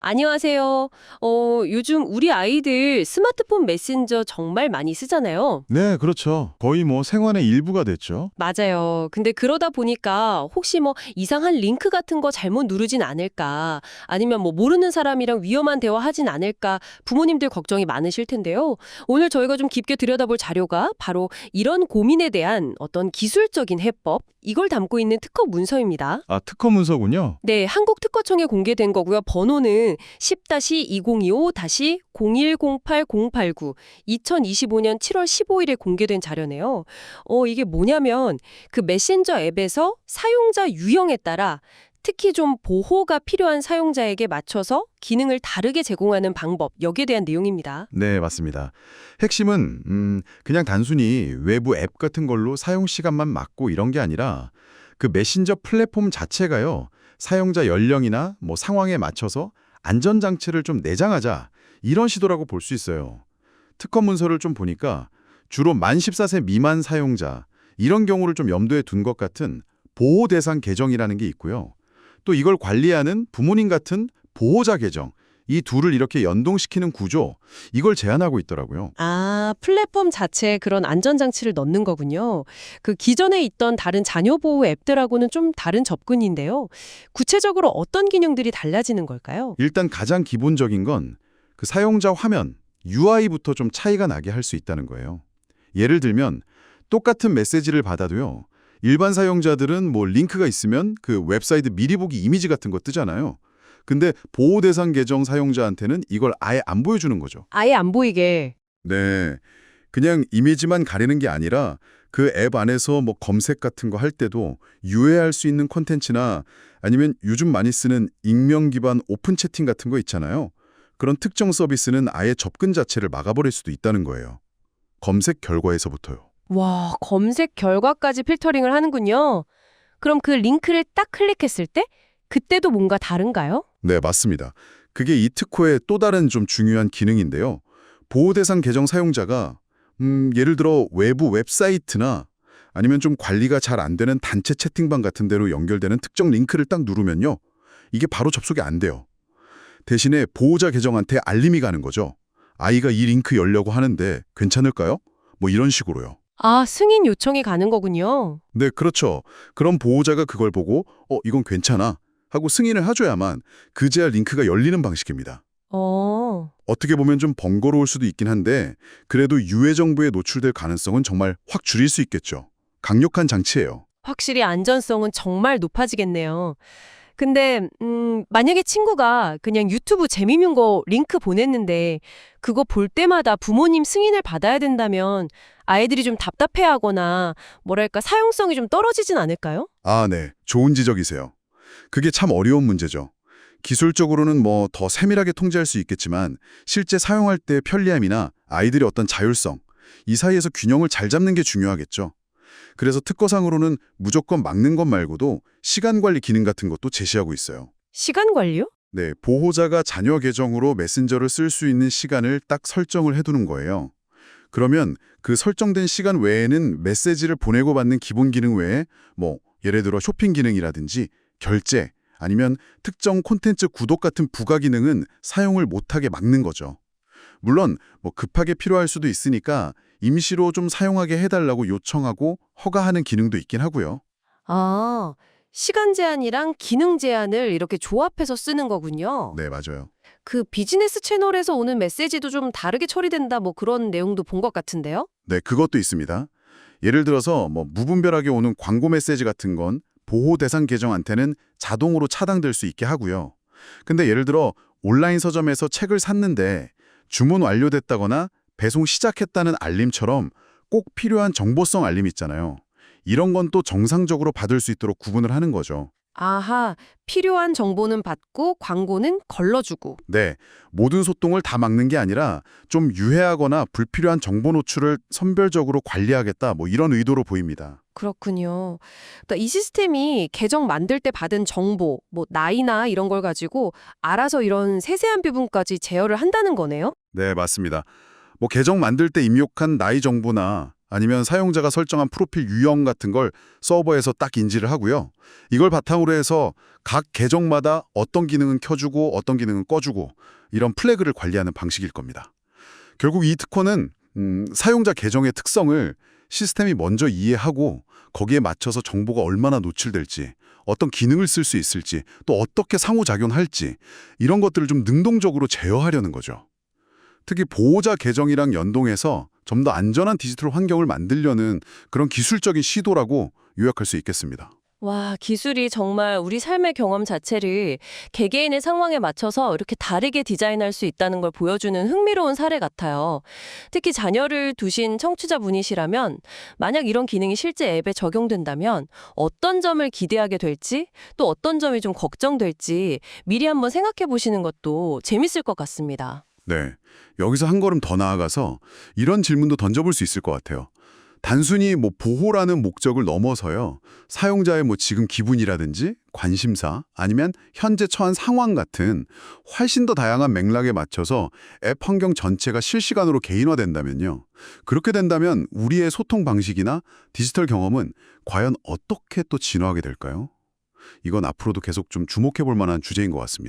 안녕하세요. 요즘 우리 아이들 스마트폰 메신저 정말 많이 쓰잖아요. 네, 그렇죠. 거의 뭐 생활의 일부가 됐죠. 맞아요. 근데 그러다 보니까 혹시 뭐 이상한 링크 같은 거 잘못 누르진 않을까, 아니면 뭐 모르는 사람이랑 위험한 대화 하진 않을까, 부모님들 걱정이 많으실 텐데요. 오늘 저희가 좀 깊게 들여다볼 자료가 바로 이런 고민에 대한 어떤 기술적인 해법, 이걸 담고 있는 특허 문서입니다. 아, 특허 문서군요. 네, 한국특허청에 공개된 거고요. 번호는 10-2025-0108089 2025년 7월 15일에 공개된 자료네요. 이게 뭐냐면 그 메신저 앱에서 사용자 유형에 따라 특히 좀 보호가 필요한 사용자에게 맞춰서 기능을 다르게 제공하는 방법, 여기에 대한 내용입니다. 네, 맞습니다. 핵심은 그냥 단순히 외부 앱 같은 걸로 사용 시간만 막고 이런 게 아니라 그 메신저 플랫폼 자체가요. 사용자 연령이나 뭐 상황에 맞춰서 안전 장치를 좀 내장하자 이런 시도라고 볼 수 있어요. 특허 문서를 좀 보니까 주로 만 14세 미만 사용자 이런 경우를 좀 염두에 둔 것 같은 보호 대상 계정이라는 게 있고요. 또 이걸 관리하는 부모님 같은 보호자 계정, 이 둘을 이렇게 연동시키는 구조, 이걸 제안하고 있더라고요. 아, 플랫폼 자체에 그런 안전장치를 넣는 거군요. 그 기존에 있던 다른 자녀 보호 앱들하고는 좀 다른 접근인데요. 구체적으로 어떤 기능들이 달라지는 걸까요? 일단 가장 기본적인 건 그 사용자 화면, UI부터 좀 차이가 나게 할 수 있다는 거예요. 예를 들면 똑같은 메시지를 받아도요. 일반 사용자들은 뭐 링크가 있으면 그 웹사이트 미리 보기 이미지 같은 거 뜨잖아요. 근데 보호 대상 계정 사용자한테는 이걸 아예 안 보여주는 거죠. 아예 안 보이게. 네. 그냥 이미지만 가리는 게 아니라 그 앱 안에서 뭐 검색 같은 거 할 때도 유해할 수 있는 콘텐츠나 아니면 요즘 많이 쓰는 익명 기반 오픈 채팅 같은 거 있잖아요. 그런 특정 서비스는 아예 접근 자체를 막아버릴 수도 있다는 거예요. 검색 결과에서부터요. 와, 검색 결과까지 필터링을 하는군요. 그럼 그 링크를 딱 클릭했을 때 그때도 뭔가 다른가요? 네, 맞습니다. 그게 이 특허의 또 다른 좀 중요한 기능인데요. 보호 대상 계정 사용자가 예를 들어 외부 웹사이트나 아니면 좀 관리가 잘 안 되는 단체 채팅방 같은 데로 연결되는 특정 링크를 딱 누르면요. 이게 바로 접속이 안 돼요. 대신에 보호자 계정한테 알림이 가는 거죠. 아이가 이 링크 열려고 하는데 괜찮을까요? 뭐 이런 식으로요. 아, 승인 요청이 가는 거군요. 네, 그렇죠. 그럼 보호자가 그걸 보고 이건 괜찮아 하고 승인을 해줘야만 그제야 링크가 열리는 방식입니다. 어. 어떻게 보면 좀 번거로울 수도 있긴 한데 그래도 유해 정보에 노출될 가능성은 정말 확 줄일 수 있겠죠. 강력한 장치예요. 확실히 안전성은 정말 높아지겠네요. 근데 만약에 친구가 그냥 유튜브 재미있는 거 링크 보냈는데 그거 볼 때마다 부모님 승인을 받아야 된다면 아이들이 좀 답답해하거나 뭐랄까 사용성이 좀 떨어지진 않을까요? 아, 네. 좋은 지적이세요. 그게 참 어려운 문제죠. 기술적으로는 뭐 더 세밀하게 통제할 수 있겠지만 실제 사용할 때 편리함이나 아이들의 어떤 자율성, 이 사이에서 균형을 잘 잡는 게 중요하겠죠. 그래서 특허상으로는 무조건 막는 것 말고도 시간 관리 기능 같은 것도 제시하고 있어요. 시간 관리요? 네, 보호자가 자녀 계정으로 메신저를 쓸 수 있는 시간을 딱 설정을 해두는 거예요. 그러면 그 설정된 시간 외에는 메시지를 보내고 받는 기본 기능 외에 뭐 예를 들어 쇼핑 기능이라든지 결제 아니면 특정 콘텐츠 구독 같은 부가 기능은 사용을 못하게 막는 거죠. 물론 뭐 급하게 필요할 수도 있으니까 임시로 좀 사용하게 해달라고 요청하고 허가하는 기능도 있긴 하고요. 아, 시간 제한이랑 기능 제한을 이렇게 조합해서 쓰는 거군요. 네, 맞아요. 그 비즈니스 채널에서 오는 메시지도 좀 다르게 처리된다 뭐 그런 내용도 본 것 같은데요? 네, 그것도 있습니다. 예를 들어서 뭐 무분별하게 오는 광고 메시지 같은 건 보호 대상 계정한테는 자동으로 차단될 수 있게 하고요. 근데 예를 들어 온라인 서점에서 책을 샀는데 주문 완료됐다거나 배송 시작했다는 알림처럼 꼭 필요한 정보성 알림 있잖아요. 이런 건 또 정상적으로 받을 수 있도록 구분을 하는 거죠. 아하, 필요한 정보는 받고 광고는 걸러주고. 네, 모든 소통을 다 막는 게 아니라 좀 유해하거나 불필요한 정보 노출을 선별적으로 관리하겠다 뭐 이런 의도로 보입니다. 그렇군요. 그러니까 이 시스템이 계정 만들 때 받은 정보, 뭐 나이나 이런 걸 가지고 알아서 이런 세세한 부분까지 제어를 한다는 거네요? 네, 맞습니다. 뭐 계정 만들 때 입력한 나이 정보나 아니면 사용자가 설정한 프로필 유형 같은 걸 서버에서 딱 인지를 하고요. 이걸 바탕으로 해서 각 계정마다 어떤 기능은 켜주고 어떤 기능은 꺼주고 이런 플래그를 관리하는 방식일 겁니다. 결국 이 특허는 사용자 계정의 특성을 시스템이 먼저 이해하고 거기에 맞춰서 정보가 얼마나 노출될지, 어떤 기능을 쓸 수 있을지, 또 어떻게 상호작용할지 이런 것들을 좀 능동적으로 제어하려는 거죠. 특히 보호자 계정이랑 연동해서 좀 더 안전한 디지털 환경을 만들려는 그런 기술적인 시도라고 요약할 수 있겠습니다. 와, 기술이 정말 우리 삶의 경험 자체를 개개인의 상황에 맞춰서 이렇게 다르게 디자인할 수 있다는 걸 보여주는 흥미로운 사례 같아요. 특히 자녀를 두신 청취자분이시라면 만약 이런 기능이 실제 앱에 적용된다면 어떤 점을 기대하게 될지 또 어떤 점이 좀 걱정될지 미리 한번 생각해 보시는 것도 재밌을 것 같습니다. 네, 여기서 한 걸음 더 나아가서 이런 질문도 던져볼 수 있을 것 같아요. 단순히 보호라는 목적을 넘어서요. 사용자의 지금 기분이라든지 관심사 아니면 현재 처한 상황 같은 훨씬 더 다양한 맥락에 맞춰서 앱 환경 전체가 실시간으로 개인화된다면요. 그렇게 된다면 우리의 소통 방식이나 디지털 경험은 과연 어떻게 또 진화하게 될까요? 이건 앞으로도 계속 좀 주목해 볼 만한 주제인 것 같습니다.